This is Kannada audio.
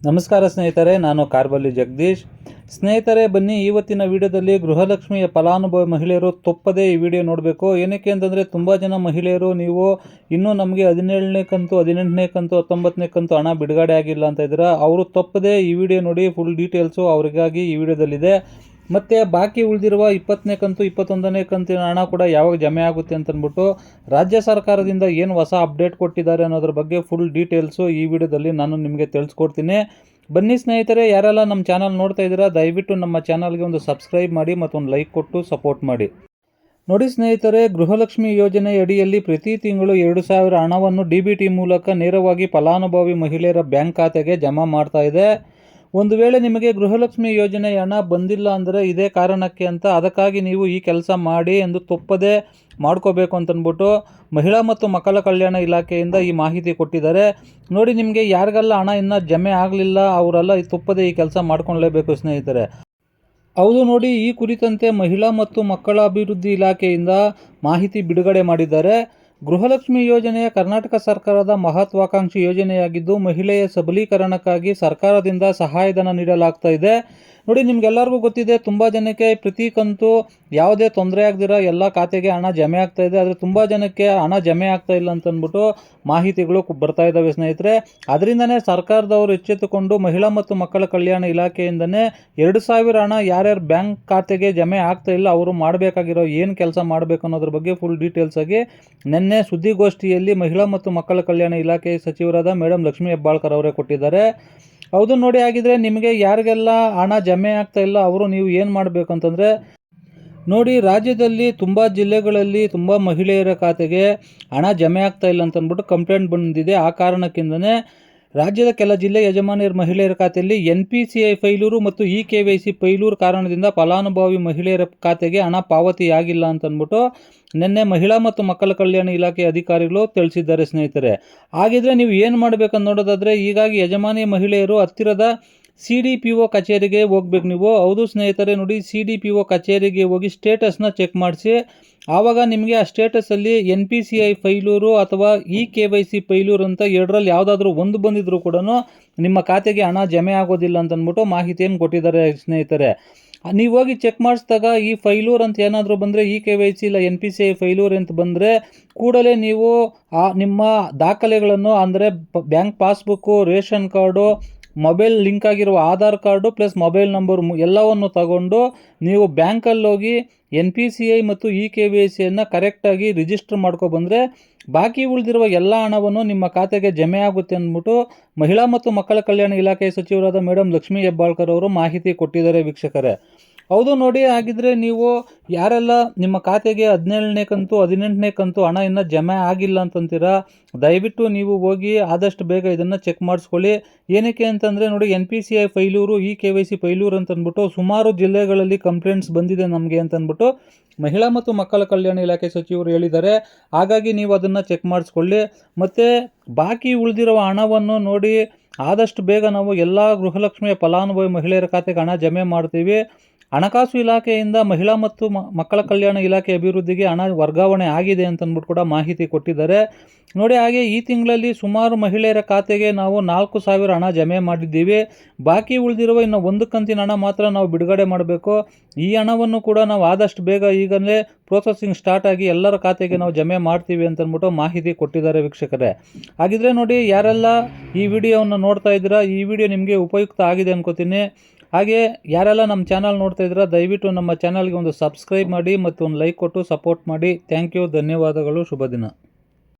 ನಮಸ್ಕಾರ ಸ್ನೇಹಿತರೆ, ನಾನು ಕಾರ್ಬಲ್ಲಿ ಜಗದೀಶ್. ಸ್ನೇಹಿತರೆ, ಬನ್ನಿ ಇವತ್ತಿನ ವಿಡಿಯೋದಲ್ಲಿ ಗೃಹಲಕ್ಷ್ಮಿಯ ಫಲಾನುಭವಿ ಮಹಿಳೆಯರು ತಪ್ಪದೇ ಈ ವಿಡಿಯೋ ನೋಡಬೇಕು. ಏನಕ್ಕೆ ಅಂತಂದರೆ ತುಂಬ ಜನ ಮಹಿಳೆಯರು ನೀವು ಇನ್ನೂ ನಮಗೆ 17ನೇ ಕಂತು, 18ನೇ ಕಂತು, 19ನೇ ಕಂತು ಹಣ ಬಿಡುಗಡೆ ಆಗಿಲ್ಲ ಅಂತ ಇದ್ದೀರಾ. ಅವರು ತಪ್ಪದೇ ಈ ವಿಡಿಯೋ ನೋಡಿ, ಫುಲ್ ಡೀಟೇಲ್ಸು ಅವರಿಗಾಗಿ ಈ ವಿಡಿಯೋದಲ್ಲಿದೆ. ಮತ್ತು ಬಾಕಿ ಉಳಿದಿರುವ 20ನೇ ಕಂತು, 21ನೇ ಕಂತಿನ ಹಣ ಕೂಡ ಯಾವಾಗ ಜಮೆ ಆಗುತ್ತೆ ಅಂತಂದ್ಬಿಟ್ಟು ರಾಜ್ಯ ಸರ್ಕಾರದಿಂದ ಏನು ಹೊಸ ಅಪ್ಡೇಟ್ ಕೊಟ್ಟಿದ್ದಾರೆ ಅನ್ನೋದ್ರ ಬಗ್ಗೆ ಫುಲ್ ಡೀಟೇಲ್ಸು ಈ ವಿಡಿಯೋದಲ್ಲಿ ನಾನು ನಿಮಗೆ ತಿಳಿಸ್ಕೊಡ್ತೀನಿ. ಬನ್ನಿ ಸ್ನೇಹಿತರೆ, ಯಾರೆಲ್ಲ ನಮ್ಮ ಚಾನಲ್ ನೋಡ್ತಾ ಇದ್ದೀರಾ ದಯವಿಟ್ಟು ನಮ್ಮ ಚಾನಲ್ಗೆ ಒಂದು ಸಬ್ಸ್ಕ್ರೈಬ್ ಮಾಡಿ ಮತ್ತು ಒಂದು ಲೈಕ್ ಕೊಟ್ಟು ಸಪೋರ್ಟ್ ಮಾಡಿ. ನೋಡಿ ಸ್ನೇಹಿತರೆ, ಗೃಹಲಕ್ಷ್ಮಿ ಯೋಜನೆ ಅಡಿಯಲ್ಲಿ ಪ್ರತಿ ತಿಂಗಳು 2,000 ಹಣವನ್ನು DBT ಮೂಲಕ ನೇರವಾಗಿ ಫಲಾನುಭವಿ ಮಹಿಳೆಯರ ಬ್ಯಾಂಕ್ ಖಾತೆಗೆ ಜಮಾ ಮಾಡ್ತಾ ಇದೆ. ಒಂದು ವೇಳೆ ನಿಮಗೆ ಗೃಹಲಕ್ಷ್ಮಿ ಯೋಜನೆ ಹಣ ಬಂದಿಲ್ಲ ಅಂದರೆ ಇದೇ ಕಾರಣಕ್ಕೆ ಅಂತ, ಅದಕ್ಕಾಗಿ ನೀವು ಈ ಕೆಲಸ ಮಾಡಿ ಎಂದು ತಪ್ಪದೇ ಮಾಡ್ಕೋಬೇಕು ಅಂತಂದ್ಬಿಟ್ಟು ಮಹಿಳಾ ಮತ್ತು ಮಕ್ಕಳ ಕಲ್ಯಾಣ ಇಲಾಖೆಯಿಂದ ಈ ಮಾಹಿತಿ ಕೊಟ್ಟಿದ್ದಾರೆ. ನೋಡಿ, ನಿಮಗೆ ಯಾರಿಗೆಲ್ಲ ಹಣ ಇನ್ನೂ ಜಮೆ ಆಗಲಿಲ್ಲ ಅವರೆಲ್ಲ ತಪ್ಪದೇ ಈ ಕೆಲಸ ಮಾಡ್ಕೊಳ್ಳೇಬೇಕು ಸ್ನೇಹಿತರೆ. ಹೌದು ನೋಡಿ, ಈ ಕುರಿತಂತೆ ಮಹಿಳಾ ಮತ್ತು ಮಕ್ಕಳ ಅಭಿವೃದ್ಧಿ ಇಲಾಖೆಯಿಂದ ಮಾಹಿತಿ ಬಿಡುಗಡೆ ಮಾಡಿದ್ದಾರೆ. ಗೃಹಲಕ್ಷ್ಮಿ ಯೋಜನೆಯ ಕರ್ನಾಟಕ ಸರ್ಕಾರದ ಮಹತ್ವಾಕಾಂಕ್ಷಿ ಯೋಜನೆಯಾಗಿದ್ದು ಮಹಿಳೆಯ ಸಬಲೀಕರಣಕ್ಕಾಗಿ ಸರ್ಕಾರದಿಂದ ಸಹಾಯಧನ ನೀಡಲಾಗ್ತಾ ಇದೆ. ನೋಡಿ, ನಿಮ್ಗೆಲ್ಲರಿಗೂ ಗೊತ್ತಿದೆ, ತುಂಬ ಜನಕ್ಕೆ ಪ್ರತಿ ಕಂತು ಯಾವುದೇ ತೊಂದರೆ ಆಗದಿರ ಎಲ್ಲ ಖಾತೆಗೆ ಹಣ ಜಮೆ ಆಗ್ತಾ ಇದೆ. ಆದರೆ ತುಂಬ ಜನಕ್ಕೆ ಹಣ ಜಮೆ ಆಗ್ತಾ ಇಲ್ಲ ಅಂತಂದ್ಬಿಟ್ಟು ಮಾಹಿತಿಗಳು ಬರ್ತಾ ಇದ್ದಾವೆ ಸ್ನೇಹಿತರೆ. ಅದರಿಂದನೇ ಸರ್ಕಾರದವರು ಎಚ್ಚೆತ್ತುಕೊಂಡು ಮಹಿಳಾ ಮತ್ತು ಮಕ್ಕಳ ಕಲ್ಯಾಣ ಇಲಾಖೆಯಿಂದನೇ 2,000 ಹಣ ಯಾರ್ಯಾರು ಬ್ಯಾಂಕ್ ಖಾತೆಗೆ ಜಮೆ ಆಗ್ತಾ ಇಲ್ಲ ಅವರು ಮಾಡಬೇಕಾಗಿರೋ ಏನು ಕೆಲಸ ಮಾಡಬೇಕು ಅನ್ನೋದ್ರ ಬಗ್ಗೆ ಫುಲ್ ಡೀಟೇಲ್ಸ್ ಆಗಿ ನಿನ್ನೆ ಸುದ್ದಿಗೋಷ್ಠಿಯಲ್ಲಿ ಮಹಿಳಾ ಮತ್ತು ಮಕ್ಕಳ ಕಲ್ಯಾಣ ಇಲಾಖೆ ಸಚಿವರಾದ ಮೇಡಮ್ ಲಕ್ಷ್ಮೀ ಹೆಬ್ಬಾಳ್ಕರ್ ಅವರೇ ಕೊಟ್ಟಿದ್ದಾರೆ. ಹೌದು ನೋಡಿ, ಆಗಿದ್ರೆ ನಿಮಗೆ ಯಾರಿಗೆಲ್ಲ ಹಣ ಜಮೆ ಆಗ್ತಾ ಇಲ್ಲ ಅವರು ನೀವು ಏನು ಮಾಡಬೇಕು ಅಂತಂದರೆ, ನೋಡಿ, ರಾಜ್ಯದಲ್ಲಿ ತುಂಬ ಜಿಲ್ಲೆಗಳಲ್ಲಿ ತುಂಬ ಮಹಿಳೆಯರ ಖಾತೆಗೆ ಹಣ ಜಮೆ ಆಗ್ತಾ ಇಲ್ಲ ಅಂತಂದ್ಬಿಟ್ಟು ಕಂಪ್ಲೇಂಟ್ ಬಂದಿದೆ. ಆ ಕಾರಣಕ್ಕಿಂದನೇ ರಾಜ್ಯದ ಕೆಲ ಜಿಲ್ಲೆ ಯಜಮಾನಿಯರ ಮಹಿಳೆಯರ ಖಾತೆಯಲ್ಲಿ NPCI ಫೈಲೂರು ಮತ್ತು EKYC ಫೈಲೂರು ಕಾರಣದಿಂದ ಫಲಾನುಭವಿ ಮಹಿಳೆಯರ ಖಾತೆಗೆ ಹಣ ಪಾವತಿಯಾಗಿಲ್ಲ ಅಂತಂದ್ಬಿಟ್ಟು ನಿನ್ನೆ ಮಹಿಳಾ ಮತ್ತು ಮಕ್ಕಳ ಕಲ್ಯಾಣ ಇಲಾಖೆ ಅಧಿಕಾರಿಗಳು ತಿಳಿಸಿದ್ದಾರೆ ಸ್ನೇಹಿತರೆ. ಹಾಗಿದ್ರೆ ನೀವು ಏನು ಮಾಡಬೇಕಂತ ನೋಡೋದಾದರೆ, ಹೀಗಾಗಿ ಯಜಮಾನಿ ಮಹಿಳೆಯರು ಹತ್ತಿರದ CDPO ಕಚೇರಿಗೆ ಹೋಗ್ಬೇಕು ನೀವು. ಹೌದು ಸ್ನೇಹಿತರೆ, ನೋಡಿ, CDPO ಕಚೇರಿಗೆ ಹೋಗಿ ಸ್ಟೇಟಸ್ನ ಚೆಕ್ ಮಾಡಿಸಿ. ಆವಾಗ ನಿಮಗೆ ಆ ಸ್ಟೇಟಸಲ್ಲಿ NPCI ಫೈಲೂರು ಅಥವಾ EKYC ಫೈಲೂರು ಅಂತ ಎರಡರಲ್ಲಿ ಯಾವುದಾದ್ರೂ ಒಂದು ಬಂದಿದ್ರು ಕೂಡ ನಿಮ್ಮ ಖಾತೆಗೆ ಹಣ ಜಮೆ ಆಗೋದಿಲ್ಲ ಅಂತಂದ್ಬಿಟ್ಟು ಮಾಹಿತಿಯನ್ನು ಕೊಟ್ಟಿದ್ದಾರೆ ಸ್ನೇಹಿತರೆ. ನೀವು ಹೋಗಿ ಚೆಕ್ ಮಾಡಿಸಿದಾಗ ಈ ಫೈಲೂರ್ ಅಂತ ಏನಾದರೂ ಬಂದರೆ, EKYC ಇಲ್ಲ NPCI ಫೈಲೂರ್ ಅಂತ ಬಂದರೆ ಕೂಡಲೇ ನೀವು ನಿಮ್ಮ ದಾಖಲೆಗಳನ್ನು ಅಂದರೆ bank passbook, ration card, mobile link ಆಗಿರುವ Aadhaar card plus mobile number ಎಲ್ಲವನ್ನು ತಗೊಂಡು ನೀವು ಬ್ಯಾಂಕಲ್ಲಿ ಹೋಗಿ NPCI ಮತ್ತು EKYCಯನ್ನು ಕರೆಕ್ಟಾಗಿ ರಿಜಿಸ್ಟರ್ ಮಾಡ್ಕೊಬಂದರೆ ಬಾಕಿ ಉಳಿದಿರುವ ಎಲ್ಲ ಹಣವನ್ನು ನಿಮ್ಮ ಖಾತೆಗೆ ಜಮೆ ಆಗುತ್ತೆ ಅಂದ್ಬಿಟ್ಟು ಮಹಿಳಾ ಮತ್ತು ಮಕ್ಕಳ ಕಲ್ಯಾಣ ಇಲಾಖೆ ಸಚಿವರಾದ ಮೇಡಮ್ ಲಕ್ಷ್ಮೀ ಹೆಬ್ಬಾಳ್ಕರ್ ಅವರು ಮಾಹಿತಿ ಕೊಟ್ಟಿದ್ದಾರೆ ವೀಕ್ಷಕರೇ. ಹೌದು ನೋಡಿ, ಹಾಗಿದ್ರೆ ನೀವು ಯಾರೆಲ್ಲ ನಿಮ್ಮ ಖಾತೆಗೆ 17ನೇ ಕಂತು, 18ನೇ ಕಂತು ಹಣ ಇನ್ನೂ ಜಮೆ ಆಗಿಲ್ಲ ಅಂತಂತೀರಾ, ದಯವಿಟ್ಟು ನೀವು ಹೋಗಿ ಆದಷ್ಟು ಬೇಗ ಇದನ್ನು ಚೆಕ್ ಮಾಡಿಸ್ಕೊಳ್ಳಿ. ಏನಕ್ಕೆ ಅಂತಂದರೆ, ನೋಡಿ, NPCI ಫೈಲೂರು, EKYC ಫೈಲೂರು ಅಂತಂದ್ಬಿಟ್ಟು ಸುಮಾರು ಜಿಲ್ಲೆಗಳಲ್ಲಿ ಕಂಪ್ಲೇಂಟ್ಸ್ ಬಂದಿದೆ ನಮಗೆ ಅಂತಂದ್ಬಿಟ್ಟು ಮಹಿಳಾ ಮತ್ತು ಮಕ್ಕಳ ಕಲ್ಯಾಣ ಇಲಾಖೆ ಸಚಿವರು ಹೇಳಿದ್ದಾರೆ. ಹಾಗಾಗಿ ನೀವು ಅದನ್ನು ಚೆಕ್ ಮಾಡಿಸ್ಕೊಳ್ಳಿ. ಮತ್ತು ಬಾಕಿ ಉಳಿದಿರುವ ಹಣವನ್ನು ನೋಡಿ ಆದಷ್ಟು ಬೇಗ ನಾವು ಎಲ್ಲ ಗೃಹಲಕ್ಷ್ಮಿಯ ಫಲಾನುಭವಿ ಮಹಿಳೆಯರ ಖಾತೆಗೆ ಹಣ ಜಮೆ ಮಾಡ್ತೀವಿ. ಹಣಕಾಸು ಇಲಾಖೆಯಿಂದ ಮಹಿಳಾ ಮತ್ತು ಮಕ್ಕಳ ಕಲ್ಯಾಣ ಇಲಾಖೆ ಅಭಿವೃದ್ಧಿಗೆ ಹಣ ವರ್ಗಾವಣೆ ಆಗಿದೆ ಅಂತಂದ್ಬಿಟ್ಟು ಕೂಡ ಮಾಹಿತಿ ಕೊಟ್ಟಿದ್ದಾರೆ. ನೋಡಿ, ಹಾಗೆ ಈ ತಿಂಗಳಲ್ಲಿ ಸುಮಾರು ಮಹಿಳೆಯರ ಖಾತೆಗೆ ನಾವು 4,000 ಹಣ ಜಮೆ ಮಾಡಿದ್ದೀವಿ. ಬಾಕಿ ಉಳಿದಿರುವ ಇನ್ನು ಒಂದು ಕಂತಿನ ಹಣ ಮಾತ್ರ ನಾವು ಬಿಡುಗಡೆ ಮಾಡಬೇಕು. ಈ ಹಣವನ್ನು ಕೂಡ ನಾವು ಆದಷ್ಟು ಬೇಗ ಈಗಲೇ ಪ್ರೋಸೆಸಿಂಗ್ ಸ್ಟಾರ್ಟ್ ಆಗಿ ಎಲ್ಲರ ಖಾತೆಗೆ ನಾವು ಜಮೆ ಮಾಡ್ತೀವಿ ಅಂತಂದ್ಬಿಟ್ಟು ಮಾಹಿತಿ ಕೊಟ್ಟಿದ್ದಾರೆ ವೀಕ್ಷಕರೇ. ಹಾಗಿದ್ರೆ ನೋಡಿ, ಯಾರೆಲ್ಲ ಈ ವಿಡಿಯೋವನ್ನು ನೋಡ್ತಾ ಇದ್ದೀರಾ, ಈ ವಿಡಿಯೋ ನಿಮಗೆ ಉಪಯುಕ್ತ ಆಗಿದೆ ಅನ್ಕೋತೀನಿ. ಹಾಗೆ ಯಾರೆಲ್ಲ ನಮ್ಮ ಚಾನಲ್ ನೋಡ್ತಾ ಇದ್ದೀರಾ ದಯವಿಟ್ಟು ನಮ್ಮ ಚಾನಲ್ಗೆ ಒಂದು ಸಬ್ಸ್ಕ್ರೈಬ್ ಮಾಡಿ ಮತ್ತು ಒಂದು ಲೈಕ್ ಕೊಟ್ಟು ಸಪೋರ್ಟ್ ಮಾಡಿ. ಥ್ಯಾಂಕ್ ಯು, ಧನ್ಯವಾದಗಳು, ಶುಭ ದಿನ.